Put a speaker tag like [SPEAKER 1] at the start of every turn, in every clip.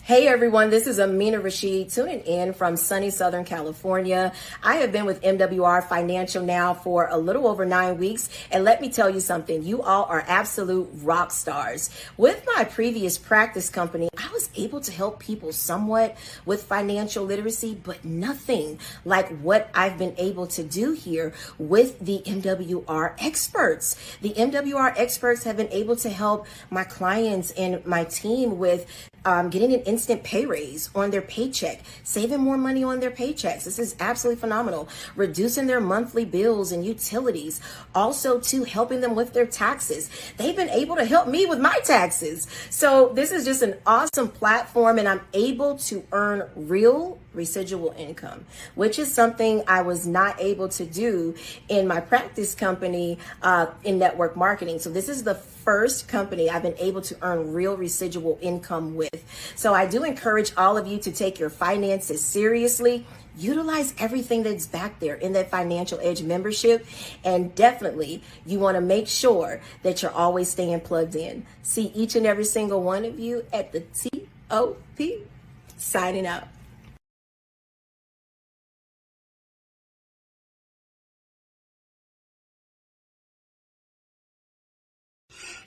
[SPEAKER 1] Hey everyone, this is Amina Rashid tuning in from sunny Southern California. I have been with MWR Financial now for a little over 9 weeks, and let me tell you something, you all are absolute rock stars. With my previous practice company, I was able to help people somewhat with financial literacy, but nothing like what I've been able to do here with the MWR experts. The MWR experts have been able to help my clients and my team with getting an instant pay raise on their paycheck, saving more money on their paychecks. This is absolutely phenomenal. Reducing their monthly bills and utilities. Also, too, helping them with their taxes. They've been able to help me with my taxes. So this is just an awesome platform, and I'm able to earn real residual income, which is something I was not able to do in my practice company in network marketing. So this is the first company I've been able to earn real residual income with. So I do encourage all of you to take your finances seriously. Utilize everything that's back there in that Financial Edge membership. And definitely, you want to make sure that you're always staying plugged in. See each and every single one of you at the TOP. Signing out.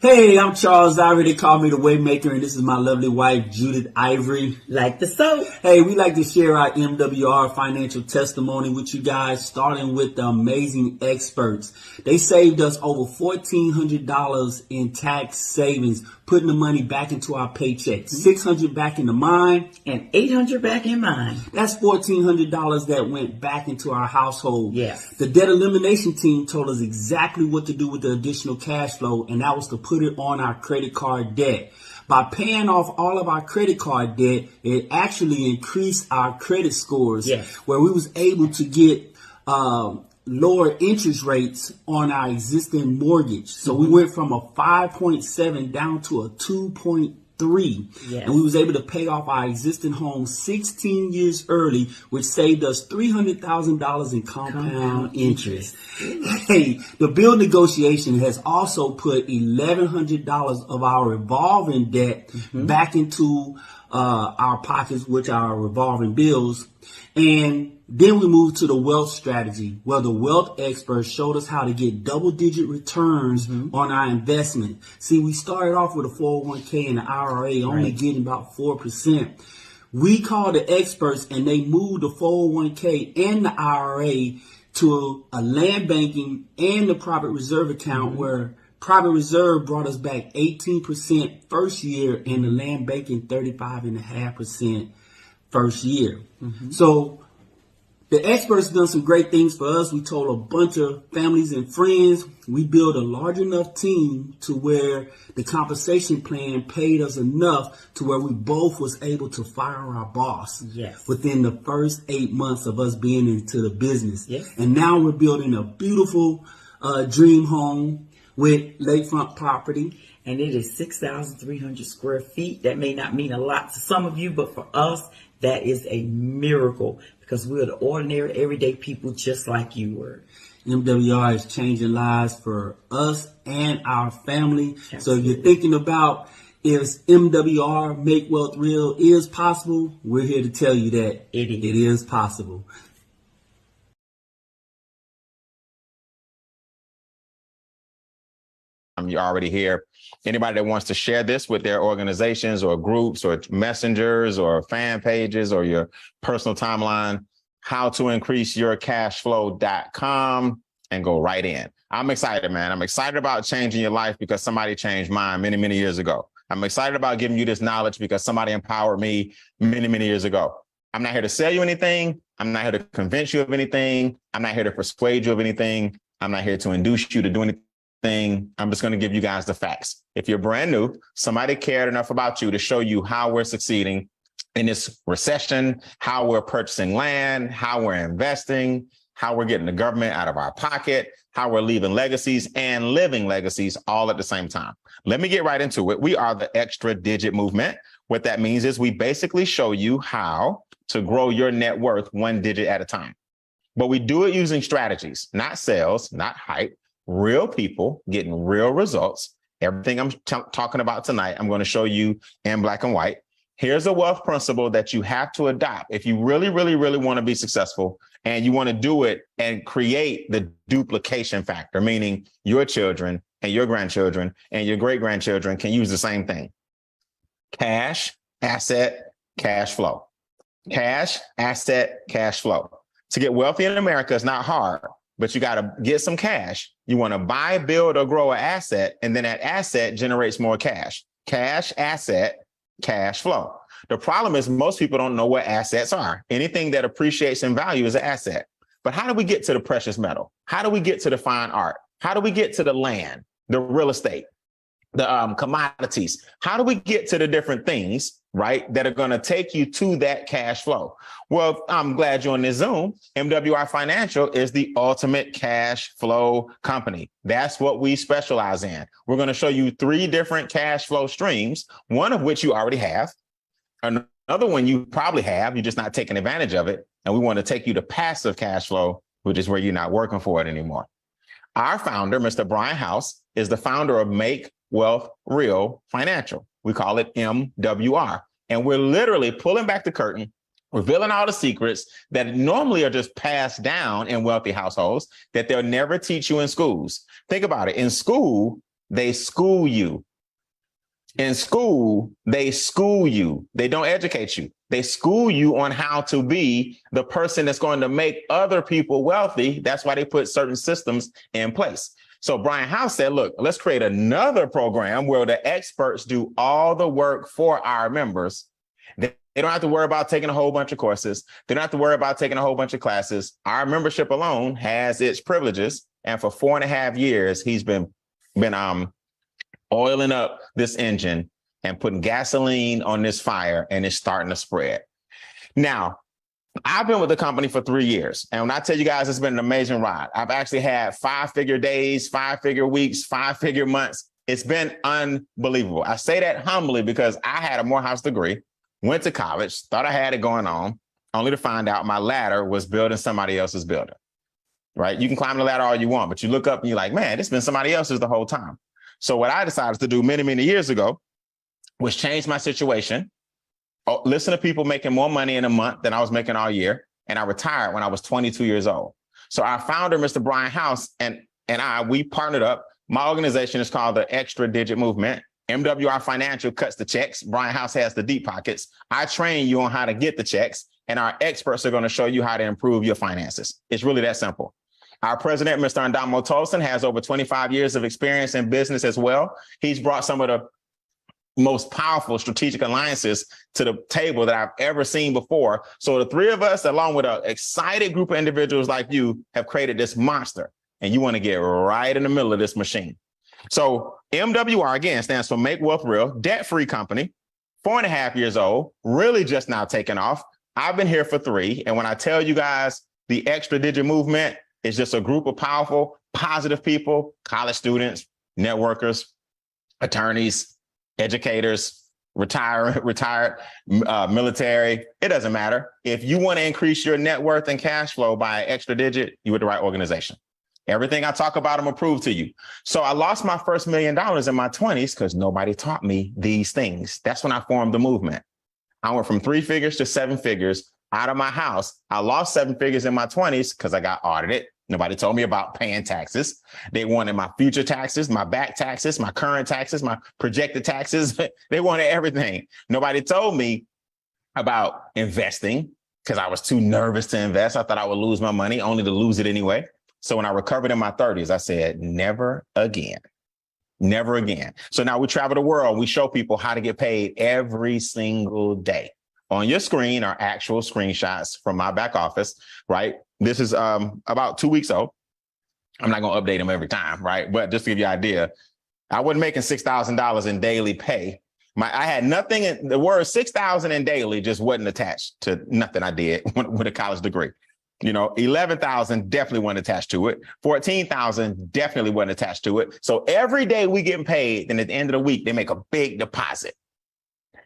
[SPEAKER 2] Hey, I'm Charles Ivory. They call me the Waymaker, and this is my lovely wife, Judith Ivory.
[SPEAKER 3] Like the soap.
[SPEAKER 2] Hey, we like to share our MWR financial testimony with you guys, starting with the amazing experts. They saved us over $1,400 in tax savings, putting the money back into our paycheck. $600 back into mine.
[SPEAKER 3] And $800 back in mine.
[SPEAKER 2] That's $1,400 that went back into our household.
[SPEAKER 3] Yes.
[SPEAKER 2] The debt elimination team told us exactly what to do with the additional cash flow, and that was to put it on our credit card debt. By paying off all of our credit card debt, it actually increased our credit scores.
[SPEAKER 3] Yes.
[SPEAKER 2] Where we was able to get lower interest rates on our existing mortgage. So we went from a 5.7 down to a 2.3.
[SPEAKER 3] Yes.
[SPEAKER 2] And we was able to pay off our existing home 16 years early, which saved us $300,000 in compound interest. Hey, the bill negotiation has also put $1,100 of our revolving debt back into our pockets, which are our revolving bills. And then we moved to the wealth strategy, where the wealth experts showed us how to get double-digit returns on our investment. See, we started off with a 401k and an IRA, only getting about 4%. We called the experts, and they moved the 401k and the IRA to a land banking and the private reserve account, where private reserve brought us back 18% first year, and the land banking 35.5% first year. So the experts done some great things for us. We told a bunch of families and friends. We built a large enough team to where the compensation plan paid us enough to where we both was able to fire our boss within the first 8 months of us being into the business. And now we're building a beautiful dream home with lakefront property.
[SPEAKER 3] And it is 6,300 square feet. That may not mean a lot to some of you, but for us, that is a miracle, because we're the ordinary, everyday people just like you were.
[SPEAKER 2] MWR is changing lives for us and our family.
[SPEAKER 3] Absolutely.
[SPEAKER 2] So if you're thinking about if MWR Make Wealth Real is possible, we're here to tell you that it is possible.
[SPEAKER 4] You're already here. Anybody that wants to share this with their organizations or groups or messengers or fan pages or your personal timeline, howtoincreaseyourcashflow.com, and go right in. I'm excited, man. I'm excited about changing your life because somebody changed mine many, many years ago. I'm excited about giving you this knowledge because somebody empowered me many, many years ago. I'm not here to sell you anything. I'm not here to convince you of anything. I'm not here to persuade you of anything. I'm not here to induce you to do anything. I'm just going to give you guys the facts. If you're brand new, somebody cared enough about you to show you how we're succeeding in this recession, how we're purchasing land, how we're investing, how we're getting the government out of our pocket, how we're leaving legacies and living legacies all at the same time. Let me get right into it. We are the Extra Digit Movement. What that means is we basically show you how to grow your net worth one digit at a time. But we do it using strategies, not sales, not hype. Real people getting real results. Everything I'm talking about tonight, I'm going to show you in black and white. Here's a wealth principle that you have to adopt if you really, really, really want to be successful, and you want to do it and create the duplication factor, meaning your children and your grandchildren and your great grandchildren can use the same thing. Cash, asset, cash flow. Cash, asset, cash flow. To get wealthy in America is not hard, but you got to get some cash. You want to buy, build, or grow an asset, and then that asset generates more cash. Cash, asset, cash flow. The problem is most people don't know what assets are. Anything that appreciates in value is an asset. But how do we get to the precious metal? How do we get to the fine art? How do we get to the land, the real estate, the commodities? How do we get to the different things, right, that are going to take you to that cash flow? Well, I'm glad you're on this Zoom. MWR Financial is the ultimate cash flow company. That's what we specialize in. We're going to show you 3 different cash flow streams, one of which you already have. Another one you probably have, you're just not taking advantage of it. And we want to take you to passive cash flow, which is where you're not working for it anymore. Our founder, Mr. Brian House, is the founder of Make Wealth Real Financial. We call it MWR. And we're literally pulling back the curtain, revealing all the secrets that normally are just passed down in wealthy households that they'll never teach you in schools. Think about it. In school, they school you. In school, they school you. They don't educate you. They school you on how to be the person that's going to make other people wealthy. That's why they put certain systems in place. So Brian House said, look, let's create another program where the experts do all the work for our members. They don't have to worry about taking a whole bunch of courses. They don't have to worry about taking a whole bunch of classes. Our membership alone has its privileges. And for 4.5 years, he's been oiling up this engine and putting gasoline on this fire, and it's starting to spread. Now, I've been with the company for 3 years. And when I tell you guys, it's been an amazing ride. I've actually had 5-figure days, 5-figure weeks, 5-figure months. It's been unbelievable. I say that humbly because I had a Morehouse degree, went to college, thought I had it going on, only to find out my ladder was building somebody else's building, right? You can climb the ladder all you want, but you look up and you're like, man, it's been somebody else's the whole time. So what I decided to do many, many years ago was change my situation, listen to people making more money in a month than I was making all year. And I retired when I was 22 years old. So our founder, Mr. Brian House, and we partnered up. My organization is called the Extra Digit Movement. MWR Financial cuts the checks. Brian House has the deep pockets. I train you on how to get the checks, and our experts are going to show you how to improve your finances. It's really that simple. Our president, Mr. Ndamo Tolson, has over 25 years of experience in business as well. He's brought some of the most powerful strategic alliances to the table that I've ever seen before. So the 3 of us, along with an excited group of individuals like you, have created this monster, and you want to get right in the middle of this machine. So MWR, again, stands for Make Wealth Real, debt-free company, 4.5 years old, really just now taking off. I've been here for 3. And when I tell you guys the Extra Digit Movement, it's just a group of powerful, positive people, college students, networkers, attorneys, educators, retired military. It doesn't matter. If you want to increase your net worth and cash flow by an extra digit, you're with the right organization. Everything I talk about, I'm going to prove to you. So I lost my first $1 million in my 20s because nobody taught me these things. That's when I formed the movement. I went from 3 figures to 7 figures out of my house. I lost 7 figures in my 20s because I got audited. Nobody told me about paying taxes. They wanted my future taxes, my back taxes, my current taxes, my projected taxes. They wanted everything. Nobody told me about investing because I was too nervous to invest. I thought I would lose my money, only to lose it anyway. So when I recovered in my 30s, I said, never again. Never again. So now we travel the world. We show people how to get paid every single day. On your screen are actual screenshots from my back office, right? This is about 2 weeks old. I'm not going to update them every time, right? But just to give you an idea, I wasn't making $6,000 in daily pay. I had nothing. The word 6,000 in daily just wasn't attached to nothing I did with a college degree. You know, 11,000 definitely wasn't attached to it. 14,000 definitely wasn't attached to it. So every day we getting paid, then at the end of the week, they make a big deposit.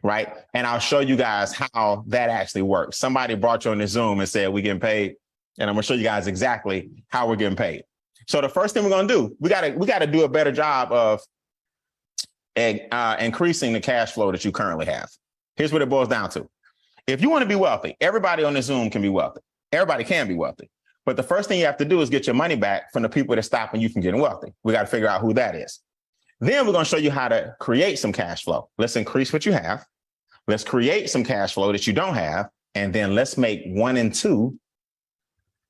[SPEAKER 4] Right. And I'll show you guys how that actually works. Somebody brought you on the Zoom and said, we getting paid. And I'm going to show you guys exactly how we're getting paid. So the first thing we're going to do, we got to do a better job of increasing the cash flow that you currently have. Here's what it boils down to. If you want to be wealthy, everybody on this Zoom can be wealthy. Everybody can be wealthy. But the first thing you have to do is get your money back from the people that's stopping you from getting wealthy. We got to figure out who that is. Then we're going to show you how to create some cash flow. Let's increase what you have. Let's create some cash flow that you don't have. And then let's make 1 and 2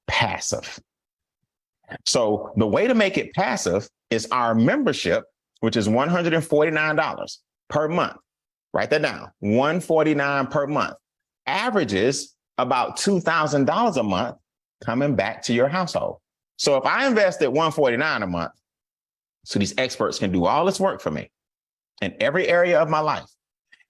[SPEAKER 4] passive. So the way to make it passive is our membership, which is $149 per month. Write that down. $149 per month. Averages about $2,000 a month coming back to your household. So if I invested $149 a month, so these experts can do all this work for me in every area of my life,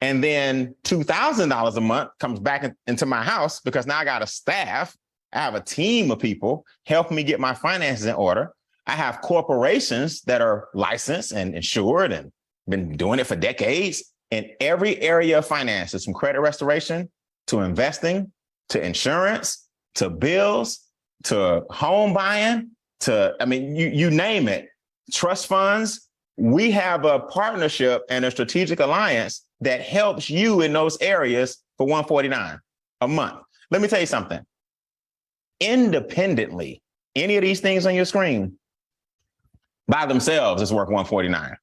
[SPEAKER 4] and then $2,000 a month comes back into my house because now I got a staff, I have a team of people helping me get my finances in order. I have corporations that are licensed and insured and been doing it for decades in every area of finances, from credit restoration to investing, to insurance, to bills, to home buying, to, I mean, you name it, trust funds. We have a partnership and a strategic alliance that helps you in those areas for $149 a month. Let me tell you something. Independently, any of these things on your screen by themselves is worth $149.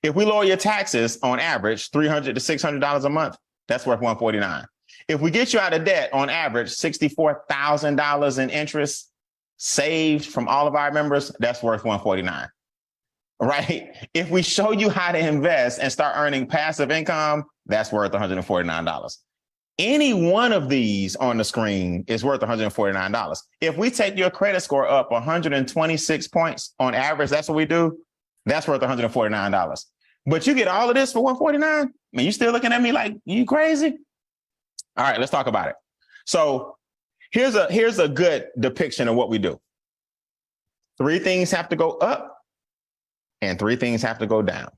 [SPEAKER 4] If we lower your taxes on average $300 to $600 a month, that's worth $149. If we get you out of debt on average $64,000 in interest saved from all of our members, that's worth $149. Right? If we show you how to invest and start earning passive income, that's worth $149. Any one of these on the screen is worth $149. If we take your credit score up 126 points on average, that's what we do, that's worth $149. But you get all of this for $149? I mean, you still looking at me like, you crazy? All right, let's talk about it. So here's a good depiction of what we do. 3 things have to go up and 3 things have to go down.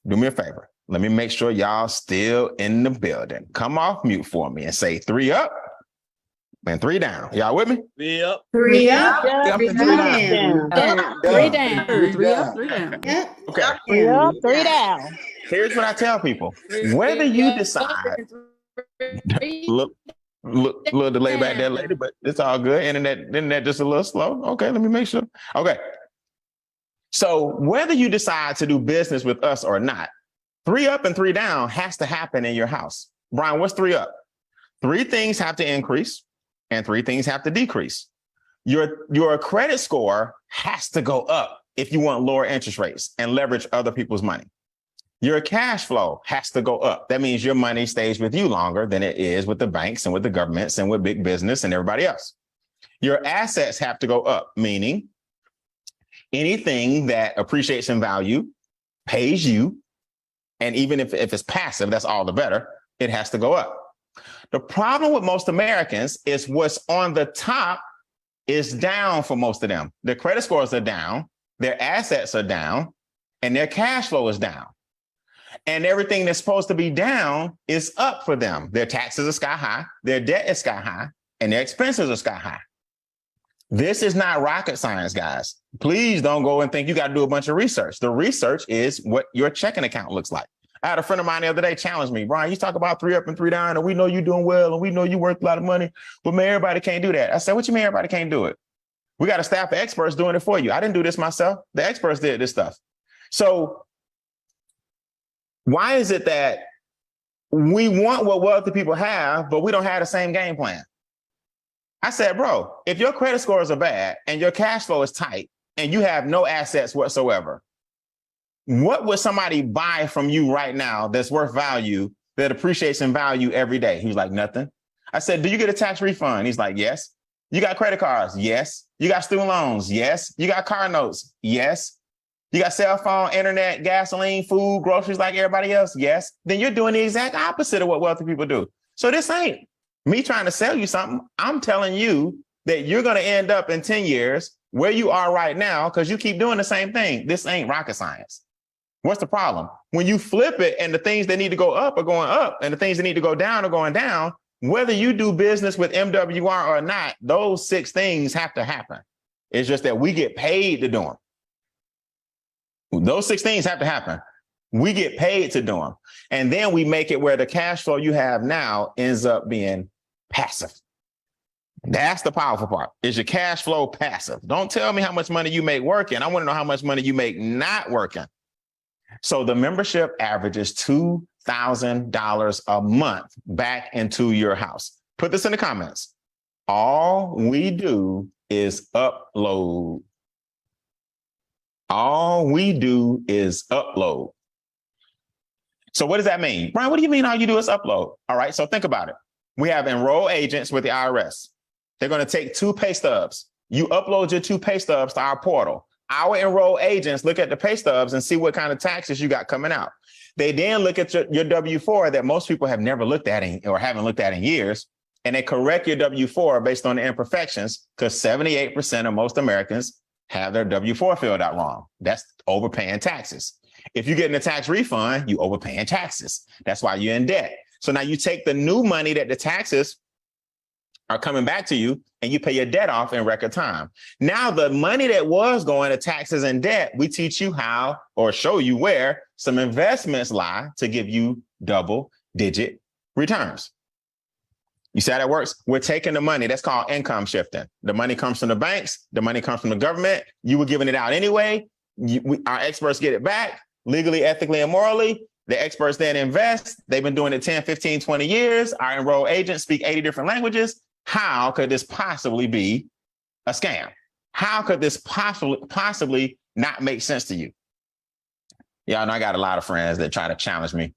[SPEAKER 4] Do me a favor. Let me make sure y'all still in the building. Come off mute for me and say 3 up and 3 down. Y'all with me?
[SPEAKER 5] 3 up.
[SPEAKER 6] 3 up.
[SPEAKER 5] 3 down.
[SPEAKER 6] 3 down.
[SPEAKER 5] 3 up, 3 down.
[SPEAKER 4] Okay.
[SPEAKER 6] 3 up, 3 down.
[SPEAKER 4] Here's what I tell people. Whether you decide, look, little delay back there later, but it's all good. Internet just a little slow. Okay, let me make sure. Okay. So whether you decide to do business with us or not, 3 up and 3 down has to happen in your house. Brian, what's 3 up? 3 things have to increase and 3 things have to decrease. Your credit score has to go up if you want lower interest rates and leverage other people's money. Your cash flow has to go up. That means your money stays with you longer than it is with the banks and with the governments and with big business and everybody else. Your assets have to go up, meaning anything that appreciates in value, pays you, and even if it's passive, that's all the better, it has to go up. The problem with most Americans is what's on the top is down for most of them. Their credit scores are down, their assets are down, and their cash flow is down. And everything that's supposed to be down is up for them. Their taxes are sky high, their debt is sky high, and their expenses are sky high. This is not rocket science, guys. Please don't go and think you got to do a bunch of research. The research is what your checking account looks like. I had a friend of mine the other day challenge me, Brian, you talk about 3 up and 3 down, and we know you're doing well, and we know you're worth a lot of money, but man, everybody can't do that. I said, what you mean everybody can't do it? We got a staff of experts doing it for you. I didn't do this myself. The experts did this stuff. So why is it that we want what wealthy people have, but we don't have the same game plan? I said, bro, if your credit scores are bad and your cash flow is tight and you have no assets whatsoever, what would somebody buy from you right now that's worth value, that appreciates in value every day? He was like, nothing. I said, do you get a tax refund? He's like, yes. You got credit cards? Yes. You got student loans? Yes. You got car notes? Yes. You got cell phone, internet, gasoline, food, groceries like everybody else? Yes. Then you're doing the exact opposite of what wealthy people do. So this ain't me trying to sell you something. I'm telling you that you're going to end up in 10 years where you are right now because you keep doing the same thing. This ain't rocket science. What's the problem? When you flip it and the things that need to go up are going up and the things that need to go down are going down, whether you do business with MWR or not, those 6 things have to happen. It's just that we get paid to do them. Those 6 things have to happen. We get paid to do them. And then we make it where the cash flow you have now ends up being passive. That's the powerful part. Is your cash flow passive? Don't tell me how much money you make working. I want to know how much money you make not working. So the membership averages $2,000 a month back into your house. Put this in the comments. All we do is upload. All we do is upload. So what does that mean? Brian, what do you mean all you do is upload? All right, so think about it. We have enrolled agents with the IRS. They're going to take 2 pay stubs. You upload your 2 pay stubs to our portal. Our enrolled agents look at the pay stubs and see what kind of taxes you got coming out. They then look at your W-4 that most people have never looked at or haven't looked at in years, and they correct your W-4 based on the imperfections, because 78% of most Americans have their W-4 filled out wrong. That's overpaying taxes. If you're getting a tax refund, you overpaying taxes. That's why you're in debt. So now you take the new money that the taxes are coming back to you and you pay your debt off in record time. Now the money that was going to taxes and debt, we teach you how, or show you where some investments lie to give you double-digit returns. You see how that works? We're taking the money. That's called income shifting. The money comes from the banks. The money comes from the government. You were giving it out anyway. Our experts get it back legally, ethically, and morally. The experts then invest. They've been doing it 10, 15, 20 years. Our enrolled agents speak 80 different languages. How could this possibly be a scam? How could this possibly not make sense to you? Y'all know I got a lot of friends that try to challenge me.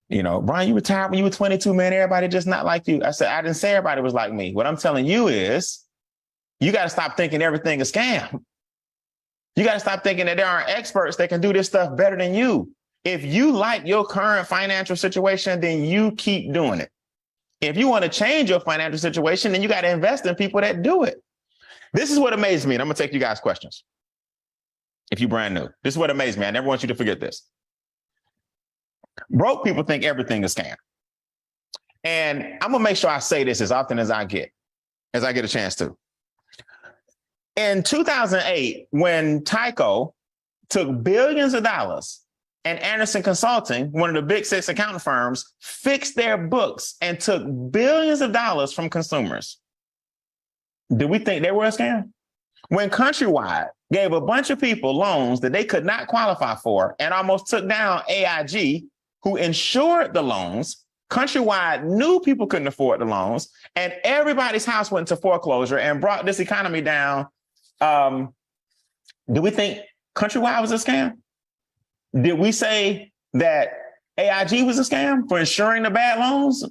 [SPEAKER 4] You know, Brian, you retired when you were 22, man. Everybody just not like you. I said, I didn't say everybody was like me. What I'm telling you is you got to stop thinking everything is scam. You got to stop thinking that there aren't experts that can do this stuff better than you. If you like your current financial situation, then you keep doing it. If you want to change your financial situation, then you got to invest in people that do it. This is what amazed me. And I'm going to take you guys' questions. If you're brand new, this is what amazed me. I never want you to forget this. Broke people think everything is scam. And I'm going to make sure I say this as often as I get a chance to. In 2008, when Tyco took billions of dollars and Anderson Consulting, one of the big 6 accounting firms, fixed their books and took billions of dollars from consumers, do we think they were a scam? When Countrywide gave a bunch of people loans that they could not qualify for and almost took down Ajaie, who insured the loans, Countrywide knew people couldn't afford the loans, and everybody's house went into foreclosure and brought this economy down. Do we think Countrywide was a scam? Did we say that Ajaie was a scam for insuring the bad loans?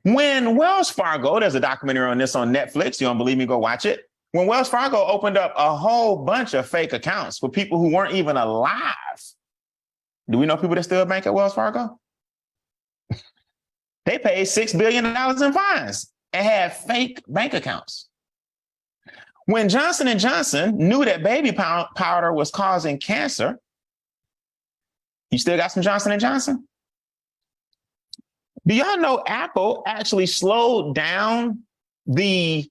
[SPEAKER 4] When Wells Fargo, there's a documentary on this on Netflix. You don't believe me? Go watch it. When Wells Fargo opened up a whole bunch of fake accounts for people who weren't even alive, do we know people that still bank at Wells Fargo? They paid $6 billion in fines and had fake bank accounts. When Johnson & Johnson knew that baby powder was causing cancer, you still got some Johnson & Johnson? Do y'all know Apple actually slowed down the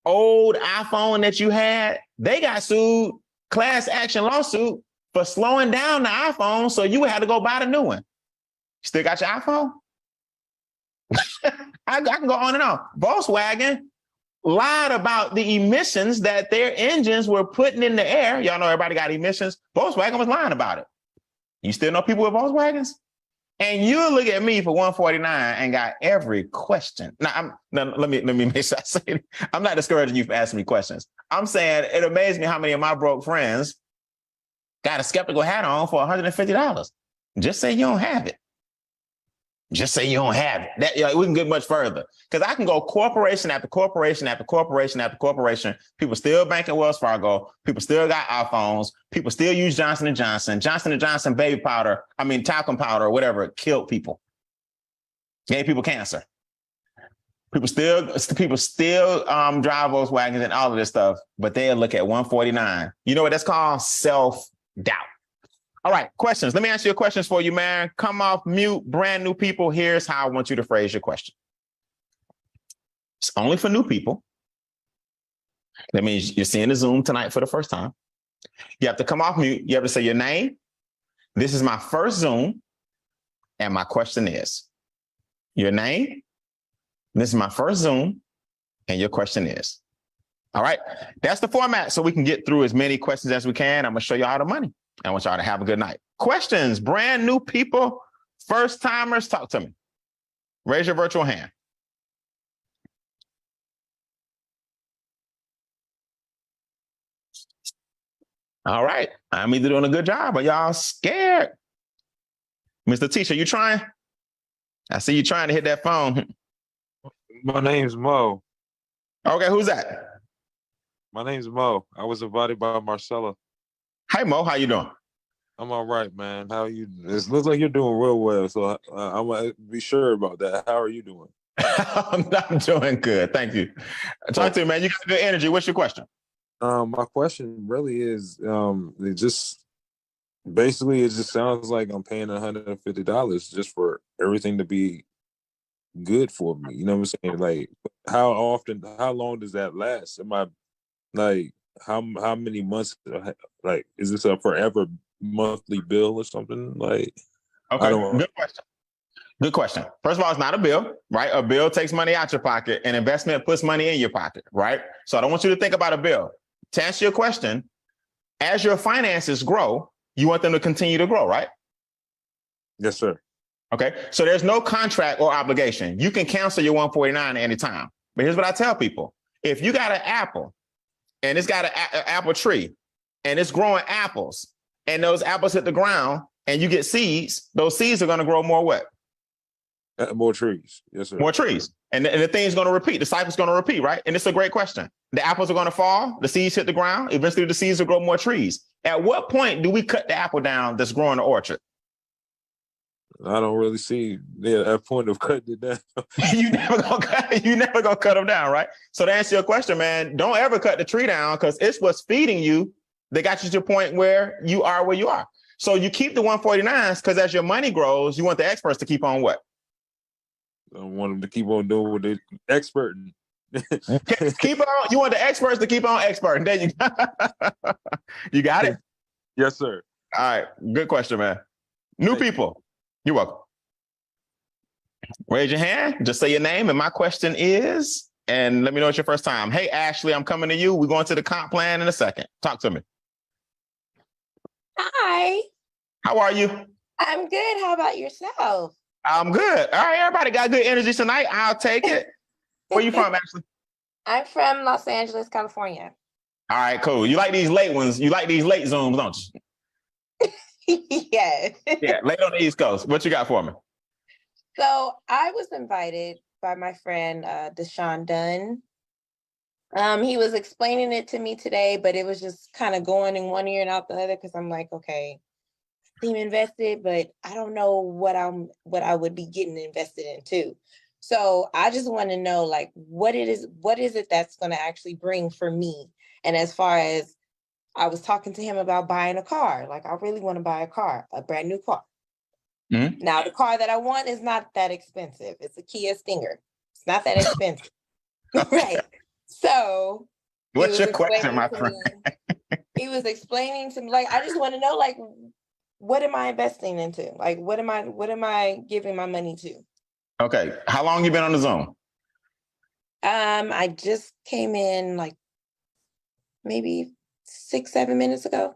[SPEAKER 4] old iPhone that you had? They got sued, class action lawsuit, for slowing down the iPhone, so you had to go buy the new one. You still got your iPhone? I can go on and on. Volkswagen lied about the emissions that their engines were putting in the air. Y'all know everybody got emissions. Volkswagen was lying about it. You still know people with Volkswagens? And you look at me for 149 and got every question. Now, let me make sure I say it. I'm not discouraging you for asking me questions. I'm saying it amazed me how many of my broke friends got a skeptical hat on for $150. Just say you don't have it. Just say you don't have it. That, we can get much further, because I can go corporation after corporation after corporation after corporation. People still bank at Wells Fargo. People still got iPhones. People still use Johnson & Johnson. Johnson & Johnson baby powder, talcum powder or whatever, it killed people. Gave people cancer. People still drive Volkswagens and all of this stuff, but they'll look at 149. You know what that's called? Self-doubt. All right, questions. Let me answer your questions for you, man. Come off mute, brand new people. Here's how I want you to phrase your question. It's only for new people. That means you're seeing the Zoom tonight for the first time. You have to come off mute. You have to say your name, This is my first Zoom, and my question is, your name? This is my first Zoom, and your question is. All right, that's the format, so we can get through as many questions as we can. I'm gonna show you all the money. I want y'all to have a good night. Questions, brand new people, first timers, talk to me. Raise your virtual hand. All right, I'm either doing a good job or y'all scared. Mr. Teacher, you trying? I see you trying to hit that phone.
[SPEAKER 7] My name's Mo.
[SPEAKER 4] Okay, who's that?
[SPEAKER 7] My name's Mo. I was invited by Marcella.
[SPEAKER 4] Hi, Mo, how you doing?
[SPEAKER 7] I'm all right, man. How are you? It looks like you're doing real well, so I'm gonna be sure about that. How are you doing?
[SPEAKER 4] I'm doing good, thank you. Talk to me, man. You got good energy. What's your question?
[SPEAKER 7] My question really is, it just sounds like I'm paying $150 just for everything to be good for me. You know what I'm saying? Like, how long does that last? Am I like, how many months? Like, is this a forever monthly bill or something? Like,
[SPEAKER 4] Okay, good question. Good question. First of all, it's not a bill, right? A bill takes money out your pocket. An investment puts money in your pocket, right? So I don't want you to think about a bill. To answer your question, as your finances grow, you want them to continue to grow, right?
[SPEAKER 7] Yes, sir.
[SPEAKER 4] Okay, so there's no contract or obligation. You can cancel your 149 at any time. But here's what I tell people. If you got an apple and it's got an apple tree and it's growing apples and those apples hit the ground and you get seeds, those seeds are going to grow more what?
[SPEAKER 7] More trees. Yes, sir.
[SPEAKER 4] More trees. And the thing's going to repeat. The cycle's going to repeat, right? And it's a great question. The apples are going to fall. The seeds hit the ground. Eventually, the seeds will grow more trees. At what point do we cut the apple down that's growing the orchard?
[SPEAKER 7] I don't really see a point of cutting it down.
[SPEAKER 4] You never gonna cut them down, right? So to answer your question, man, don't ever cut the tree down because it's what's feeding you that got you to the point where you are where you are. So you keep the 149s because as your money grows, you want the experts to keep on what?
[SPEAKER 7] I want them to keep on doing what they're experting.
[SPEAKER 4] Keep on. You want the experts to keep on experting. There you go. You got it?
[SPEAKER 7] Yes, sir.
[SPEAKER 4] All right. Good question, man. New people. You're welcome. Raise your hand. Just say your name. And my question is, and let me know it's your first time. Hey, Ashley, I'm coming to you. We're going to the comp plan in a second. Talk to me.
[SPEAKER 8] Hi.
[SPEAKER 4] How are you?
[SPEAKER 8] I'm good. How about yourself?
[SPEAKER 4] I'm good. All right. Everybody got good energy tonight. I'll take it. Where you from, Ashley?
[SPEAKER 8] I'm from Los Angeles, California.
[SPEAKER 4] All right, cool. You like these late ones. You like these late Zooms, don't you?
[SPEAKER 8] Yes.
[SPEAKER 4] Yeah, late on the East Coast. What you got for me?
[SPEAKER 8] So I was invited by my friend Deshaun Dunn. He was explaining it to me today, but it was just kind of going in one ear and out the other because I'm like, okay, seem invested, but I don't know what I would be getting invested into. So I just want to know, like, what is it that's going to actually bring for me? And as far as I was talking to him about buying a car, like I really want to buy a brand new car. Mm-hmm. Now, the car that I want is not that expensive. It's a Kia Stinger. It's not that expensive. Right. So
[SPEAKER 4] what's your question, my friend?
[SPEAKER 8] He was explaining to me, like, I just want to know, like, what am I investing into? Like, what am I giving my money to?
[SPEAKER 4] Okay. How long you been on the Zoom?
[SPEAKER 8] I just came in like maybe 6-7 minutes ago.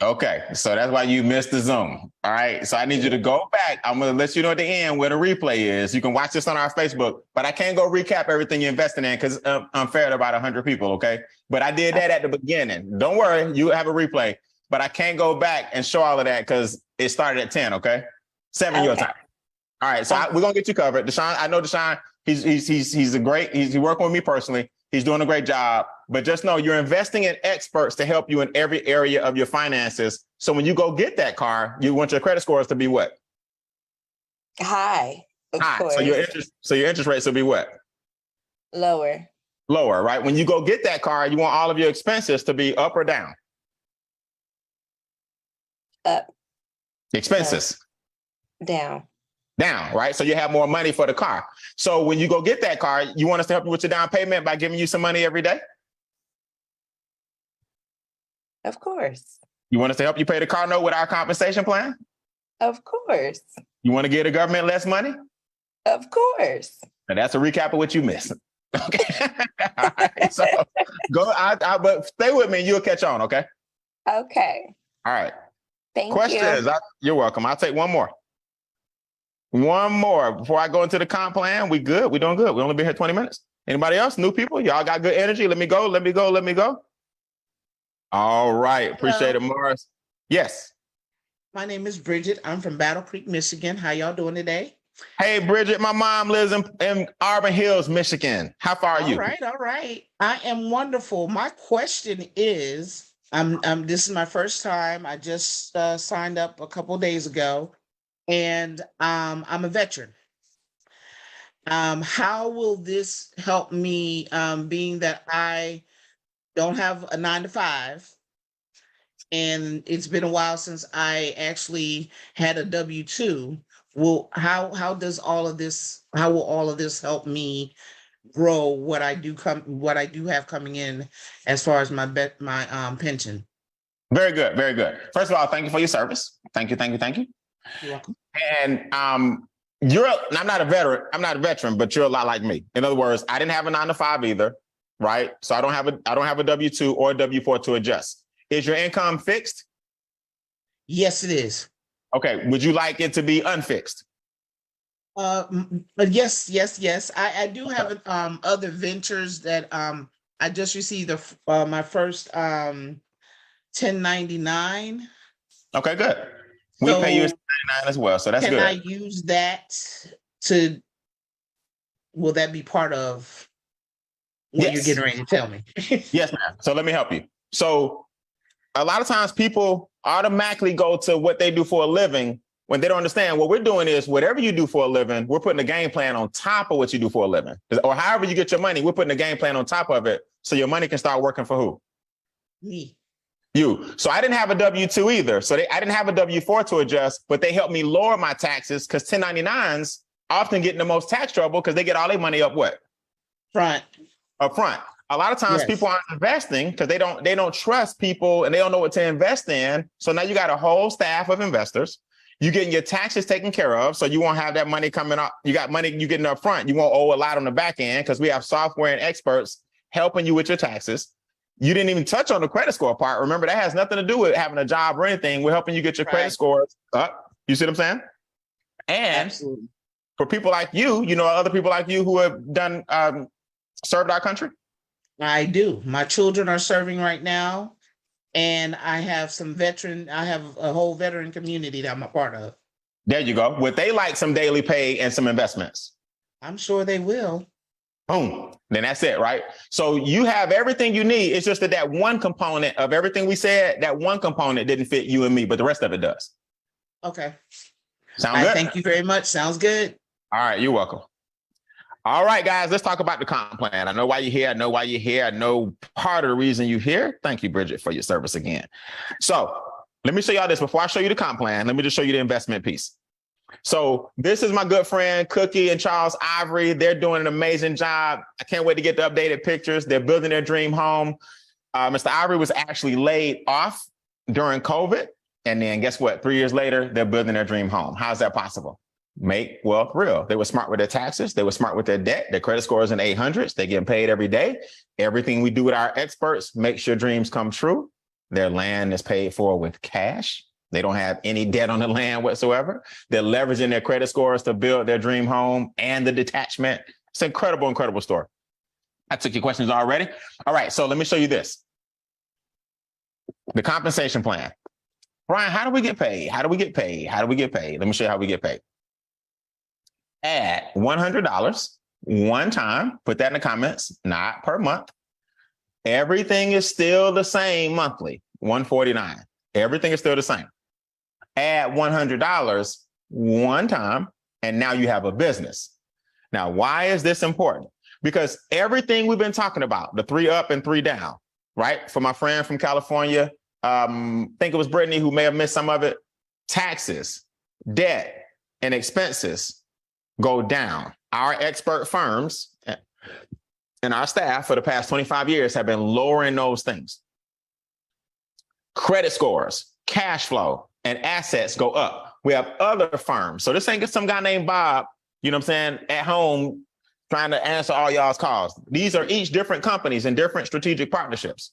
[SPEAKER 4] Okay. So that's why you missed the Zoom. All right. So I need you to go back. I'm going to let you know at the end where the replay is. You can watch this on our Facebook, but I can't go recap everything you're investing in because it's unfair to about 100 people. Okay. But I did that at the beginning. Don't worry. You have a replay, but I can't go back and show all of that because it started at 10. Okay. 7 your time. All right. So we're going to get you covered. Deshaun, I know Deshaun, he's working with me personally. He's doing a great job, but just know you're investing in experts to help you in every area of your finances. So when you go get that car, you want your credit scores to be what?
[SPEAKER 8] High. Of course.
[SPEAKER 4] So your interest rates will be what?
[SPEAKER 8] Lower.
[SPEAKER 4] Lower, right? When you go get that car, you want all of your expenses to be up or down?
[SPEAKER 8] Up.
[SPEAKER 4] Expenses?
[SPEAKER 8] Down.
[SPEAKER 4] Down, right? So you have more money for the car. So when you go get that car, you want us to help you with your down payment by giving you some money every day?
[SPEAKER 8] Of course.
[SPEAKER 4] You want us to help you pay the car note with our compensation plan?
[SPEAKER 8] Of course.
[SPEAKER 4] You want to give the government less money?
[SPEAKER 8] Of course.
[SPEAKER 4] And that's a recap of what you missed. Okay. All right. So but stay with me and you'll catch on. Okay.
[SPEAKER 8] Okay.
[SPEAKER 4] All right.
[SPEAKER 8] Thank
[SPEAKER 4] Questions?
[SPEAKER 8] you.
[SPEAKER 4] You're welcome. I'll take one more. One more before I go into the comp plan. We good? We doing good? We only been here 20 minutes. Anybody else? New people? Y'all got good energy? Let me go. Let me go. Let me go. All right. Appreciate it, Morris. Yes.
[SPEAKER 5] My name is Bridget. I'm from Battle Creek, Michigan. How y'all doing today?
[SPEAKER 4] Hey, Bridget, my mom lives in Auburn Hills, Michigan. How far are you?
[SPEAKER 5] All right. I am wonderful. My question is, this is my first time. I just signed up a couple days ago, and I'm a veteran. How will this help me, being that I don't have a 9-to-5, and it's been a while since I actually had a W-2? How will all of this help me grow what I do have coming in as far as my pension?
[SPEAKER 4] Very good, very good. First of all, thank you for your service. Thank you.
[SPEAKER 5] You're welcome.
[SPEAKER 4] And I'm not a veteran, but you're a lot like me. In other words, I didn't have a 9-to-5 either, right? So I don't have a W-2 or a W-4 to adjust. Is your income fixed?
[SPEAKER 5] Yes, it is.
[SPEAKER 4] Okay. Would you like it to be unfixed?
[SPEAKER 5] Yes. I do have other ventures that I just received my first 1099.
[SPEAKER 4] Okay, good. We pay you 1099 as well, so that's good.
[SPEAKER 5] Can I use that will that be part of what you're getting ready to tell me?
[SPEAKER 4] Yes, ma'am. So let me help you. So a lot of times people automatically go to what they do for a living when they don't understand what we're doing is whatever you do for a living, we're putting a game plan on top of what you do for a living. Or however you get your money, we're putting a game plan on top of it so your money can start working for who?
[SPEAKER 5] Me.
[SPEAKER 4] You. So I didn't have a W-2 either. So I didn't have a W-4 to adjust, but they helped me lower my taxes because 1099s often get in the most tax trouble because they get all their money up what? Up front. A lot of times people aren't investing because they don't trust people and they don't know what to invest in. So now you got a whole staff of investors. You getting your taxes taken care of, so you won't have that money coming up. You got money you getting up front. You won't owe a lot on the back end because we have software and experts helping you with your taxes. You didn't even touch on the credit score part. Remember, that has nothing to do with having a job or anything. We're helping you get your credit scores up. You see what I'm saying? And
[SPEAKER 5] absolutely.
[SPEAKER 4] For people like you, other people like you who have done served our country.
[SPEAKER 5] I do. My children are serving right now. And I have I have a whole veteran community that I'm a part of.
[SPEAKER 4] There you go. Would they like some daily pay and some investments?
[SPEAKER 5] I'm sure they will.
[SPEAKER 4] Boom. Then that's it, right? So you have everything you need. It's just that one component of everything we said, that one component didn't fit you and me, but the rest of it does.
[SPEAKER 5] Okay.
[SPEAKER 4] Sound good?
[SPEAKER 5] Thank you very much. Sounds good.
[SPEAKER 4] All right. You're welcome. All right, guys, let's talk about the comp plan. I know why you're here. I know part of the reason you're here. Thank you, Bridget, for your service again. So let me show y'all this. Before I show you the comp plan, let me just show you the investment piece. So this is my good friend, Cookie and Charles Ivory. They're doing an amazing job. I can't wait to get the updated pictures. They're building their dream home. Mr. Ivory was actually laid off during COVID. And then guess what? 3 years later, they're building their dream home. How's that possible? Make wealth real. They were smart with their taxes. They were smart with their debt. Their credit score is in 800s. They're getting paid every day. Everything we do with our experts makes your dreams come true. Their land is paid for with cash. They don't have any debt on the land whatsoever. They're leveraging their credit scores to build their dream home and the detachment. It's an incredible, incredible story. I took your questions already. All right, so let me show you this. The compensation plan. Brian, how do we get paid? How do we get paid? How do we get paid? Let me show you how we get paid. Add $100 one time. Put that in the comments, not per month. Everything is still the same monthly, $149. Everything is still the same. Add $100 one time, and now you have a business. Now, why is this important? Because everything we've been talking about, the 3 up and 3 down, right? For my friend from California, I think it was Brittany who may have missed some of it. Taxes, debt, and expenses go down. Our expert firms and our staff for the past 25 years have been lowering those things. Credit scores, cash flow, and assets go up. We have other firms. So this ain't just some guy named Bob, you know what I'm saying, at home trying to answer all y'all's calls. These are each different companies and different strategic partnerships.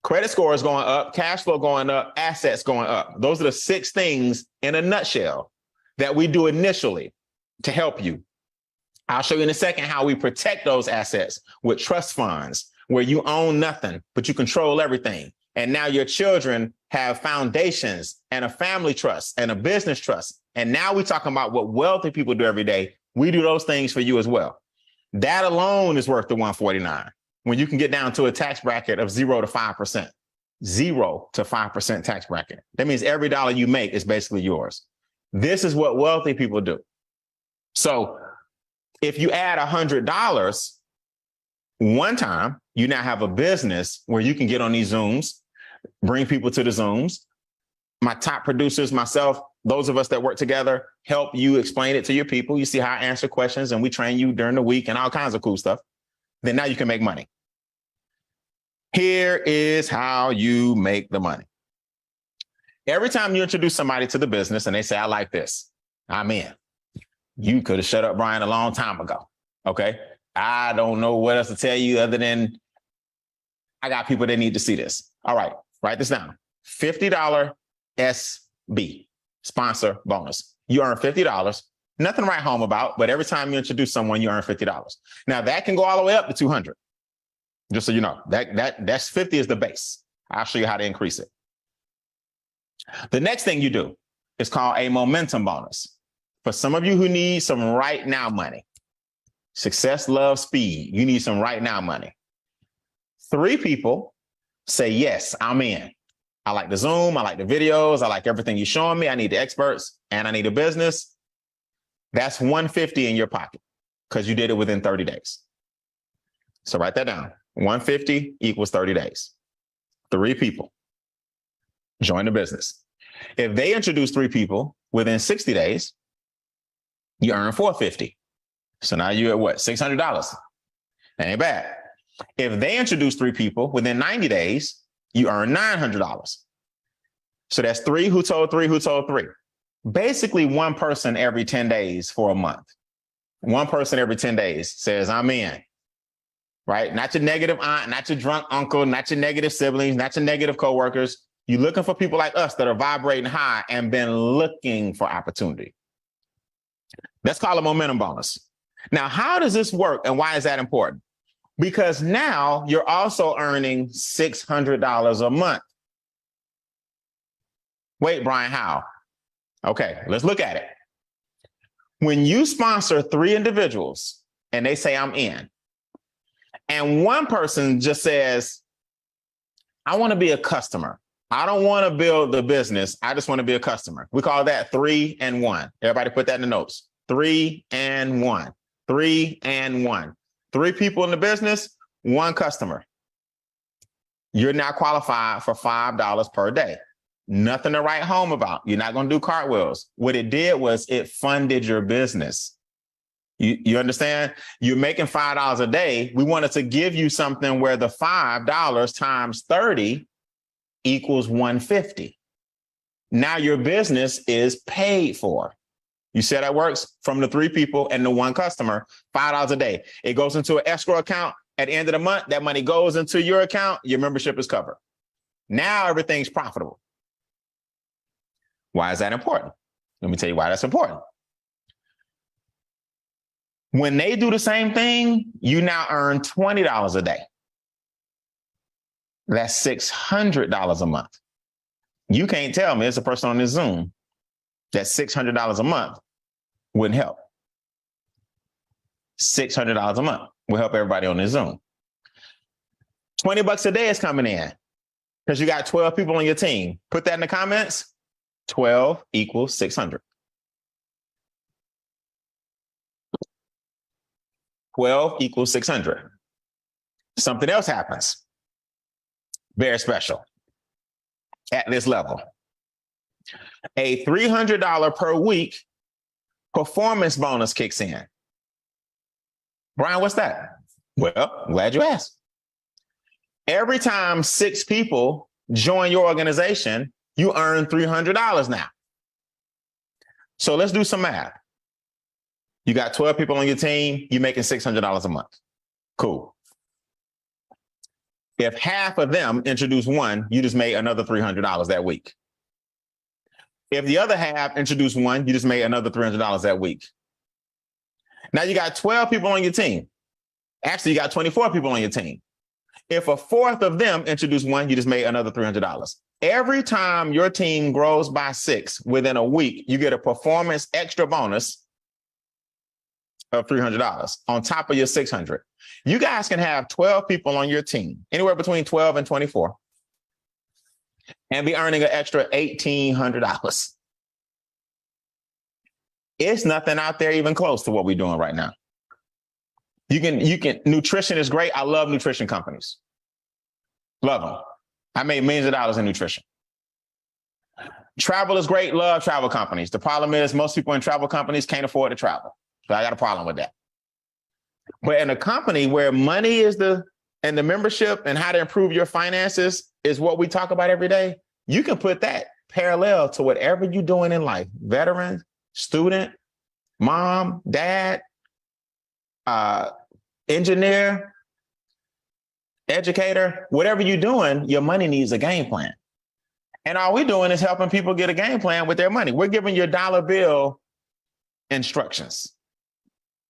[SPEAKER 4] Credit score is going up, cash flow going up, assets going up. Those are the 6 things in a nutshell that we do initially to help you. I'll show you in a second how we protect those assets with trust funds, where you own nothing, but you control everything. And now your children have foundations and a family trust and a business trust. And now we're talking about what wealthy people do every day. We do those things for you as well. That alone is worth the 149. When you can get down to a tax bracket of 0 to 5%, 0 to 5% tax bracket. That means every dollar you make is basically yours. This is what wealthy people do. So if you add $100 one time, you now have a business where you can get on these Zooms, bring people to the Zooms. My top producers, myself, those of us that work together, help you explain it to your people. You see how I answer questions, and we train you during the week and all kinds of cool stuff. Then now you can make money. Here is how you make the money. Every time you introduce somebody to the business and they say, I like this, I'm in. You could have shut up Brian a long time ago. Okay. I don't know what else to tell you other than I got people that need to see this. All right. Write this down. $50 SB, sponsor bonus. You earn $50. Nothing to write home about, but every time you introduce someone, you earn $50. Now that can go all the way up to 200. Just so you know, that's 50 is the base. I'll show you how to increase it. The next thing you do is called a momentum bonus. For some of you who need some right now money, success, love, speed, you need some right now money. 3 people say, yes, I'm in. I like the Zoom. I like the videos. I like everything you're showing me. I need the experts and I need a business. That's 150 in your pocket because you did it within 30 days. So write that down. 150 equals 30 days. 3 people join the business. If they introduce 3 people within 60 days, you earn 450. So now you're at what? $600. That ain't bad. If they introduce 3 people within 90 days, you earn $900. So that's 3 who told 3 who told 3. Basically 1 person every 10 days for a month. 1 person every 10 days says, I'm in. Right? Not your negative aunt, not your drunk uncle, not your negative siblings, not your negative coworkers. You're looking for people like us that are vibrating high and been looking for opportunity. That's called a momentum bonus. Now, how does this work and why is that important? Because now you're also earning $600 a month. Wait, Brian, how? Okay, let's look at it. When you sponsor 3 individuals and they say, I'm in, and 1 person just says, I want to be a customer. I don't want to build the business. I just want to be a customer. We call that 3 and 1. Everybody put that in the notes. 3 and 1. 3 and 1. 3 people in the business, 1 customer. You're now qualified for $5 per day. Nothing to write home about. You're not going to do cartwheels. What it did was it funded your business. You understand? You're making $5 a day. We wanted to give you something where the $5 times 30 equals 150. Now your business is paid for. You see how that works? From the 3 people and the 1 customer, $5 a day. It goes into an escrow account. At the end of the month, that money goes into your account. Your membership is covered. Now everything's profitable. Why is that important? Let me tell you why that's important. When they do the same thing, you now earn $20 a day. That's $600 a month. You can't tell me it's a person on this Zoom that $600 a month wouldn't help. $600 a month will help everybody on this Zoom. $20 a day is coming in because you got 12 people on your team. Put that in the comments. 12 equals 600. 12 equals 600. Something else happens. Very special at this level. A $300 per week performance bonus kicks in. Brian, what's that? Well, I'm glad you asked. Every time 6 people join your organization, you earn $300 now. So let's do some math. You got 12 people on your team, you're making $600 a month. Cool. If half of them introduce one, you just made another $300 that week. If the other half introduce one, you just made another $300 that week. Now you got 12 people on your team. Actually, you got 24 people on your team. If a fourth of them introduce one, you just made another $300. Every time your team grows by 6 within a week, you get a performance extra bonus of $300 on top of your $600. You guys can have 12 people on your team, anywhere between 12 and 24, and be earning an extra $1,800. It's nothing out there even close to what we're doing right now. Nutrition is great. I love nutrition companies. Love them. I made millions of dollars in nutrition. Travel is great. Love travel companies. The problem is most people in travel companies can't afford to travel. So I got a problem with that. But in a company where money is the membership and how to improve your finances is what we talk about every day, you can put that parallel to whatever you're doing in life. Veteran, student, mom, dad, engineer, educator, whatever you're doing, your money needs a game plan. And all we're doing is helping people get a game plan with their money. We're giving your dollar bill instructions.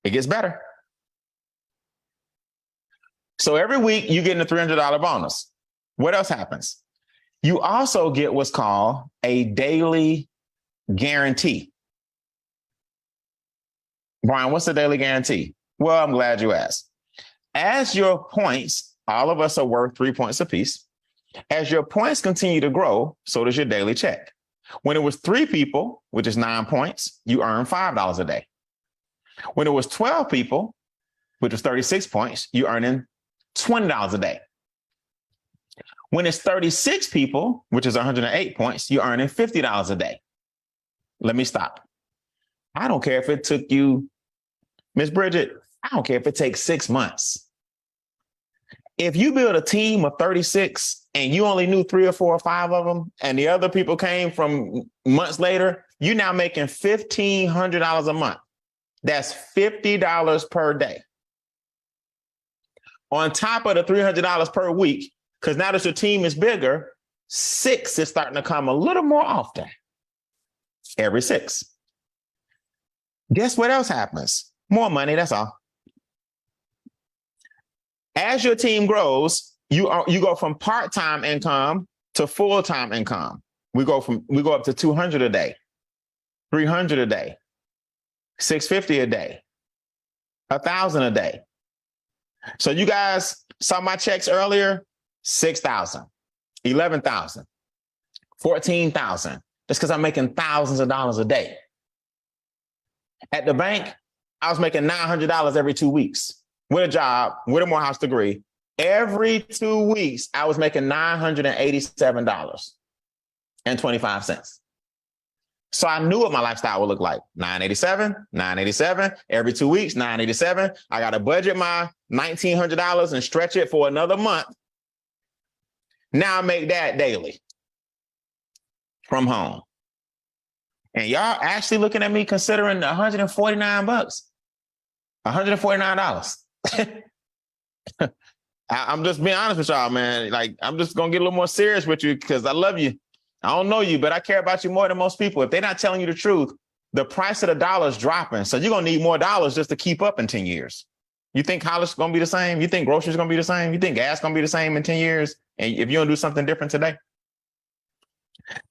[SPEAKER 4] It gets better. So every week you get a $300 bonus. What else happens? You also get what's called a daily guarantee. Brian, what's the daily guarantee? Well, I'm glad you asked. As your points, all of us are worth 3 points apiece. As your points continue to grow, so does your daily check. When it was 3 people, which is 9 points, you earn $5 a day. When it was 12 people, which was 36 points, you earning $20 a day. When it's 36 people, which is 108 points, you're earning $50 a day. Let me stop. I don't care if it took you, Miss Bridget, I don't care if it takes 6 months. If you build a team of 36 and you only knew 3 or 4 or 5 of them, and the other people came from months later, you're now making $1,500 a month. That's $50 per day. On top of the $300 per week, because now that your team is bigger, 6 is starting to come a little more often. Every 6. Guess what else happens? More money, that's all. As your team grows, you go from part-time income to full-time income. We go up to $200 a day, $300 a day, $650 a day, $1,000 a day. So you guys saw my checks earlier, $6,000, $11,000, $14,000. That's because I'm making thousands of dollars a day. At the bank, I was making $900 every 2 weeks. With a job, with a Morehouse degree, every 2 weeks, I was making $987.25. So I knew what my lifestyle would look like. $987, every 2 weeks, $987. I got to budget my $1,900 and stretch it for another month. Now I make that daily from home. And y'all actually looking at me considering $149, $149. I'm just being honest with y'all, man. Like, I'm just going to get a little more serious with you because I love you. I don't know you, but I care about you more than most people. If they're not telling you the truth, the price of the dollar is dropping. So you're going to need more dollars just to keep up in 10 years. You think college is going to be the same? You think groceries going to be the same? You think gas is going to be the same in 10 years? And if you don't do something different today?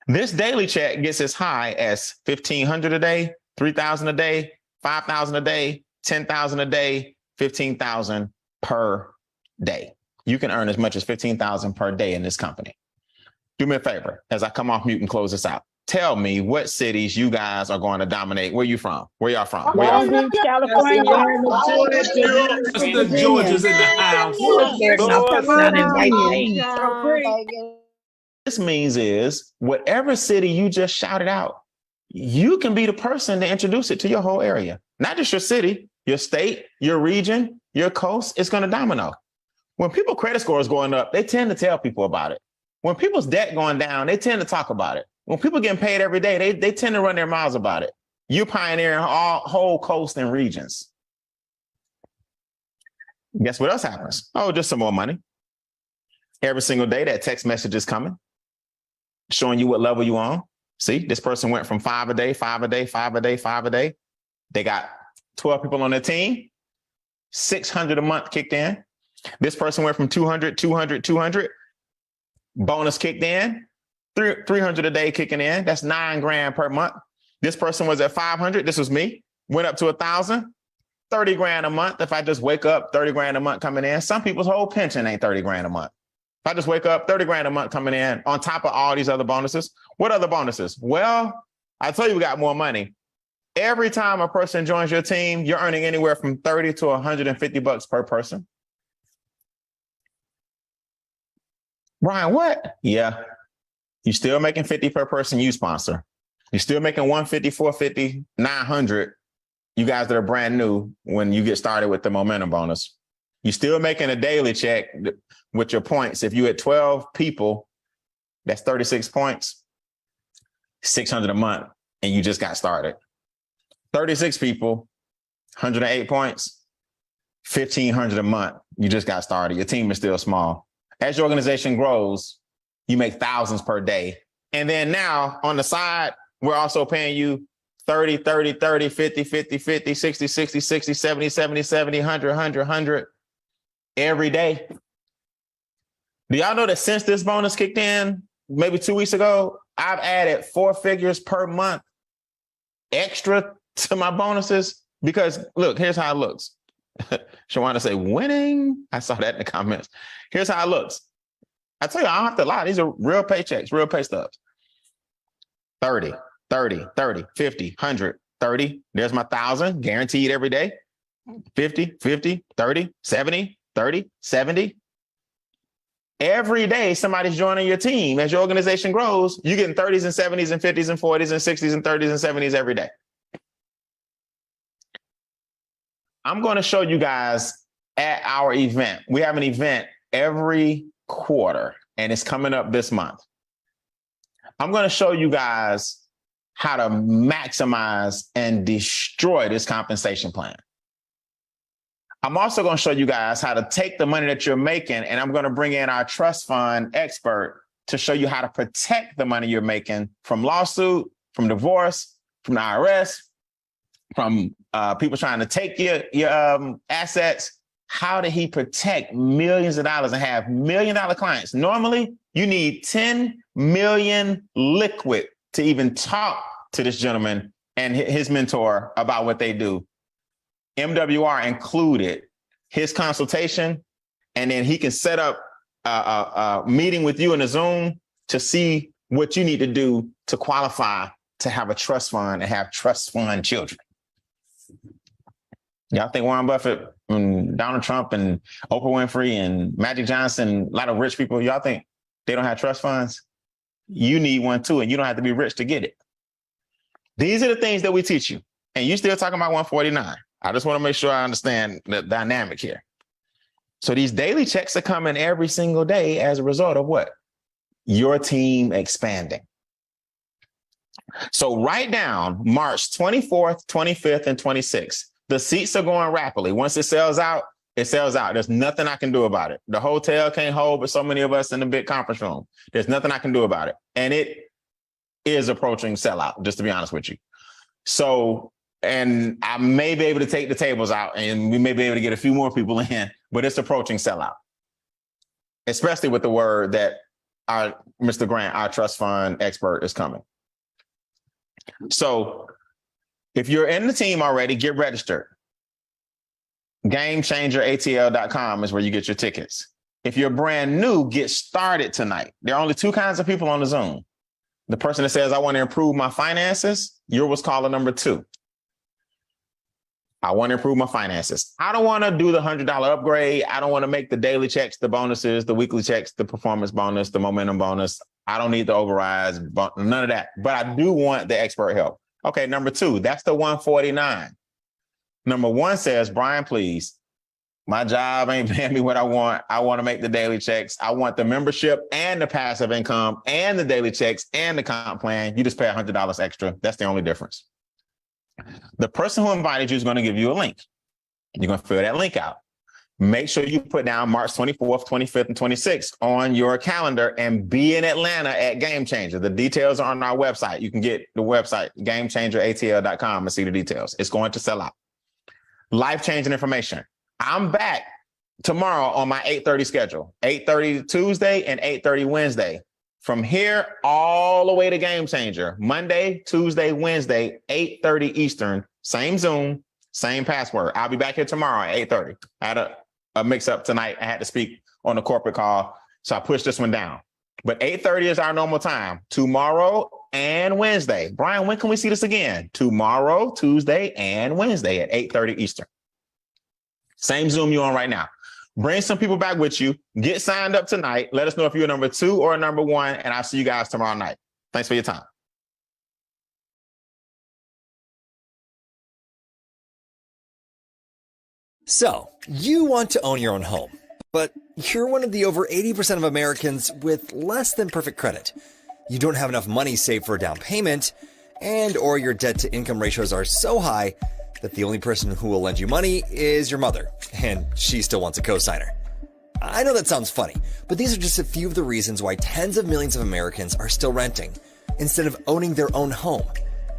[SPEAKER 4] This daily check gets as high as $1,500 a day, $3,000 a day, $5,000 a day, $10,000 a day, $15,000 per day. You can earn as much as $15,000 per day in this company. Do me a favor as I come off mute and close this out. Tell me what cities you guys are going to dominate. Where you from? Where y'all from? Where y'all from?
[SPEAKER 6] California.
[SPEAKER 2] Mr. Georgia's in the house.
[SPEAKER 4] This means is whatever city you just shouted out, you can be the person to introduce it to your whole area. Not just your city, your state, your region, your coast. It's going to domino. When people credit score is going up, they tend to tell people about it. When people's debt going down, they tend to talk about it. When people getting paid every day, they tend to run their mouths about it. You pioneering all whole coast and regions. Guess what else happens? Oh, just some more money. Every single day, that text message is coming, showing you what level you on. See, this person went from 5 a day, 5 a day, 5 a day, 5 a day. They got 12 people on their team. 600 a month kicked in. This person went from 200, 200, 200. Bonus kicked in. 300 a day kicking in. That's $9,000 per month. This person was at 500. This was me. Went up to 1,000. 30 grand a month. If I just wake up, 30 grand a month coming in. Some people's whole pension ain't 30 grand a month. If I just wake up, 30 grand a month coming in on top of all these other bonuses. What other bonuses? Well, I tell you, we got more money. Every time a person joins your team, you're earning anywhere from 30 to 150 bucks per person. Brian, what? Yeah. You're still making 50 per person you sponsor. You're still making 150, 450, 900. You guys that are brand new when you get started with the momentum bonus. You're still making a daily check with your points. If you had 12 people, that's 36 points, 600 a month, and you just got started. 36 people, 108 points, 1,500 a month. You just got started. Your team is still small. As your organization grows, you make thousands per day. And then now on the side, we're also paying you 30, 30, 30, 50, 50, 50, 60, 60, 60, 70, 70, 70, 100, 100, 100 every day. Do y'all know that since this bonus kicked in, maybe 2 weeks ago, I've added 4 figures per month extra to my bonuses? Because look, here's how it looks. Shawana say winning. I saw that in the comments. Here's how it looks. I tell you, I don't have to lie. These are real paychecks, real pay stubs. 30, 30, 30, 50, 100, 30. There's my 1,000 guaranteed every day. 50, 50, 30, 70, 30, 70. Every day, somebody's joining your team. As your organization grows, you're getting 30s and 70s and 50s and 40s and 60s and 30s and 70s every day. I'm going to show you guys at our event. We have an event every quarter, and it's coming up this month. I'm going to show you guys how to maximize and destroy this compensation plan. I'm also going to show you guys how to take the money that you're making, and I'm going to bring in our trust fund expert to show you how to protect the money you're making from lawsuit, from divorce, from the IRS, from people trying to take your assets. How did he protect millions of dollars and have $1 million clients? Normally, you need 10 million liquid to even talk to this gentleman and his mentor about what they do. MWR included his consultation, and then he can set up a meeting with you in a Zoom to see what you need to do to qualify to have a trust fund and have trust fund children. Y'all think Warren Buffett and Donald Trump and Oprah Winfrey and Magic Johnson, a lot of rich people, y'all think they don't have trust funds? You need one too, and you don't have to be rich to get it. These are the things that we teach you. And you still talking about 149. I just want to make sure I understand the dynamic here. So these daily checks are coming every single day as a result of what? Your team expanding. So write down March 24th, 25th, and 26th. The seats are going rapidly. Once it sells out, it sells out. There's nothing I can do about it. The hotel can't hold but so many of us in the big conference room. There's nothing I can do about it. And it is approaching sellout, just to be honest with you. So, and I may be able to take the tables out and we may be able to get a few more people in, but it's approaching sellout, especially with the word that our Mr. Grant, our trust fund expert, is coming. So if you're in the team already, get registered. GameChangerATL.com is where you get your tickets. If you're brand new, get started tonight. There are only 2 kinds of people on the Zoom. The person that says, I want to improve my finances, you're what's called number 2. I want to improve my finances. I don't want to do the $100 upgrade. I don't want to make the daily checks, the bonuses, the weekly checks, the performance bonus, the momentum bonus. I don't need the overrides, none of that. But I do want the expert help. Okay, number 2, that's the 149. Number 1 says, Brian, please, my job ain't paying me what I want. I want to make the daily checks. I want the membership and the passive income and the daily checks and the comp plan. You just pay $100 extra. That's the only difference. The person who invited you is going to give you a link. You're going to fill that link out. Make sure you put down March 24th, 25th, and 26th on your calendar and be in Atlanta at Game Changer. The details are on our website. You can get the website, gamechangeratl.com, and see the details. It's going to sell out. Life-changing information. I'm back tomorrow on my 8:30 schedule, 8:30 Tuesday and 8:30 Wednesday. From here all the way to Game Changer, Monday, Tuesday, Wednesday, 8:30 Eastern, same Zoom, same password. I'll be back here tomorrow at 8:30. I had a mix-up tonight. I had to speak on the corporate call, so I pushed this one down. But 8:30 is our normal time, tomorrow and Wednesday. Brian, when can we see this again? Tomorrow, Tuesday, and Wednesday at 8:30 Eastern. Same Zoom you're on right now. Bring some people back with you. Get signed up tonight. Let us know if you're a number 2 or a number 1, and I'll see you guys tomorrow night. Thanks for your time.
[SPEAKER 9] So, you want to own your own home, but you're one of the over 80% of Americans with less than perfect credit. You don't have enough money saved for a down payment, and or your debt to income ratios are so high that the only person who will lend you money is your mother, and she still wants a cosigner. I know that sounds funny, but these are just a few of the reasons why tens of millions of Americans are still renting instead of owning their own home.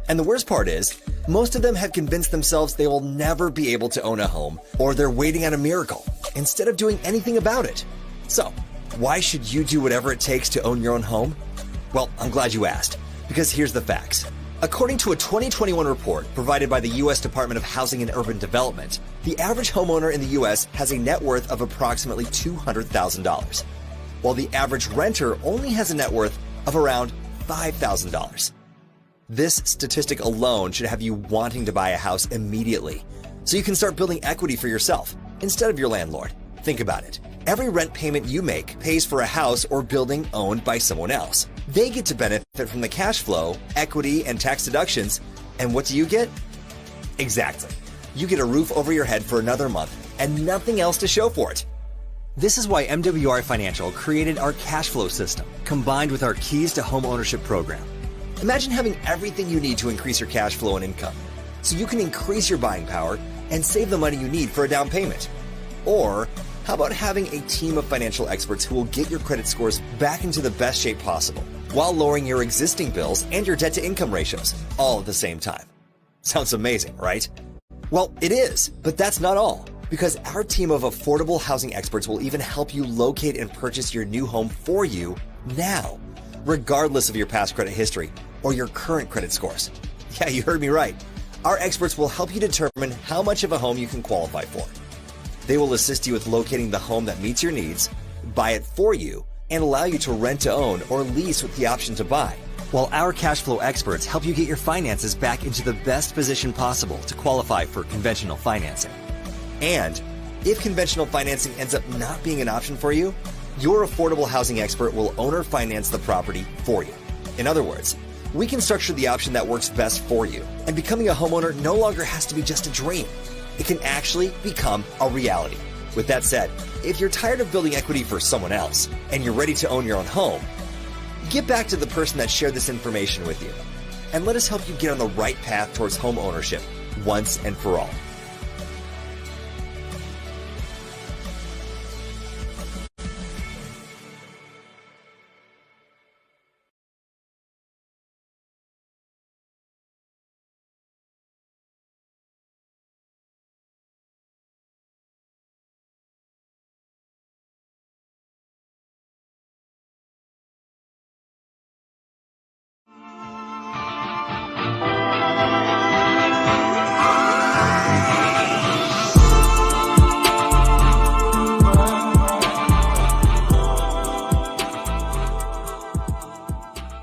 [SPEAKER 9] And the worst part is, most of them have convinced themselves they will never be able to own a home, or they're waiting on a miracle instead of doing anything about it. So, why should you do whatever it takes to own your own home? Well, I'm glad you asked, because here's the facts. According to a 2021 report provided by the U.S. Department of Housing and Urban Development, the average homeowner in the U.S. has a net worth of approximately $200,000, while the average renter only has a net worth of around $5,000. This statistic alone should have you wanting to buy a house immediately, so you can start building equity for yourself instead of your landlord. Think about it. Every rent payment you make pays for a house or building owned by someone else. They get to benefit from the cash flow, equity, and tax deductions. And what do you get? Exactly. You get a roof over your head for another month and nothing else to show for it. This is why MWR Financial created our cash flow system, combined with our Keys to Home Ownership program. Imagine having everything you need to increase your cash flow and income, so you can increase your buying power and save the money you need for a down payment. Or how about having a team of financial experts who will get your credit scores back into the best shape possible, while lowering your existing bills and your debt-to-income ratios, all at the same time? Sounds amazing, right? Well, it is, but that's not all, because our team of affordable housing experts will even help you locate and purchase your new home for you now, regardless of your past credit history or your current credit scores. Yeah, you heard me right. Our experts will help you determine how much of a home you can qualify for. They will assist you with locating the home that meets your needs, buy it for you, and allow you to rent to own or lease with the option to buy, while our cash flow experts help you get your finances back into the best position possible to qualify for conventional financing. And if conventional financing ends up not being an option for you, your affordable housing expert will owner finance the property for you. In other words, we can structure the option that works best for you, and becoming a homeowner no longer has to be just a dream. It can actually become a reality. With that said, if you're tired of building equity for someone else and you're ready to own your own home, get back to the person that shared this information with you, and let us help you get on the right path towards home ownership once and for all.